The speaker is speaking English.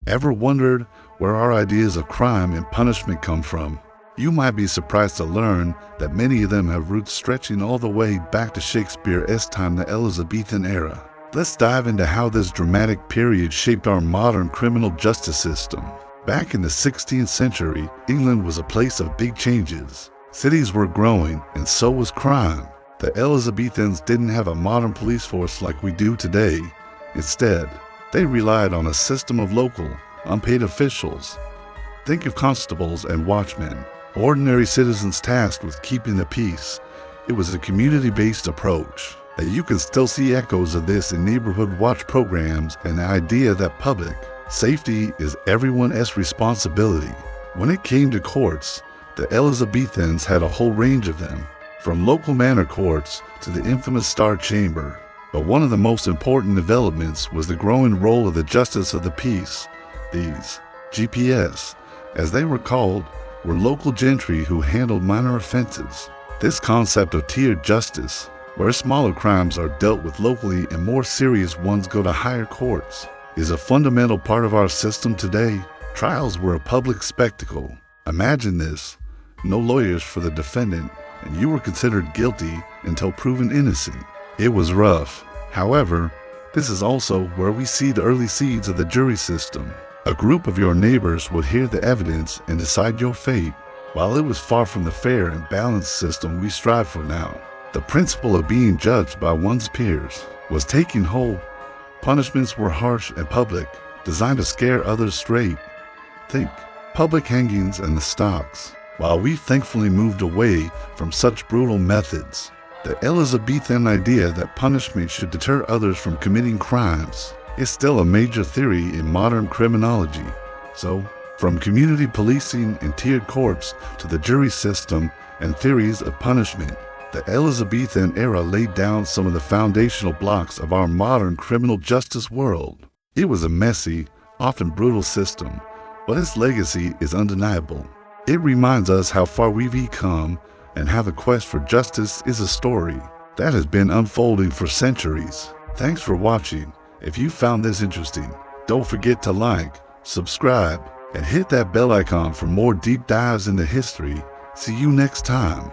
Ever wondered where our ideas of crime and punishment come from? You might be surprised to learn that many of them have roots stretching all the way back to Shakespeare's Este time, the Elizabethan Era. Let's dive into how this dramatic period shaped our modern criminal justice system. Back in the 16th century, England was a place of big changes. Cities were growing, and so was crime. The Elizabethans didn't have a modern police force like we do today. Instead, they relied on a system of local, unpaid officials. Think of constables and watchmen, ordinary citizens tasked with keeping the peace. It was a community-based approach. And you can still see echoes of this in neighborhood watch programs and the idea that public safety is everyone's responsibility. When it came to courts, the Elizabethans had a whole range of them, from local manor courts to the infamous Star Chamber. But one of the most important developments was the growing role of the Justice of the Peace. These GPS, as they were called, were local gentry who handled minor offenses. This concept of tiered justice, where smaller crimes are dealt with locally and more serious ones go to higher courts, is a fundamental part of our system today. Trials were a public spectacle. Imagine this: no lawyers for the defendant, and you were considered guilty until proven innocent. It was rough. However, this is also where we see the early seeds of the jury system. A group of your neighbors would hear the evidence and decide your fate. While it was far from the fair and balanced system we strive for now, the principle of being judged by one's peers was taking hold. Punishments were harsh and public, designed to scare others straight. Think public hangings and the stocks. While we've thankfully moved away from such brutal methods, the Elizabethan idea that punishment should deter others from committing crimes is still a major theory in modern criminology. So, from community policing and tiered courts to the jury system and theories of punishment, the Elizabethan era laid down some of the foundational blocks of our modern criminal justice world. It was a messy, often brutal system, but its legacy is undeniable. It reminds us how far we've come and how the quest for justice is a story that has been unfolding for centuries. Thanks for watching. If you found this interesting, don't forget to like, subscribe, and hit that bell icon for more deep dives into history. See you next time.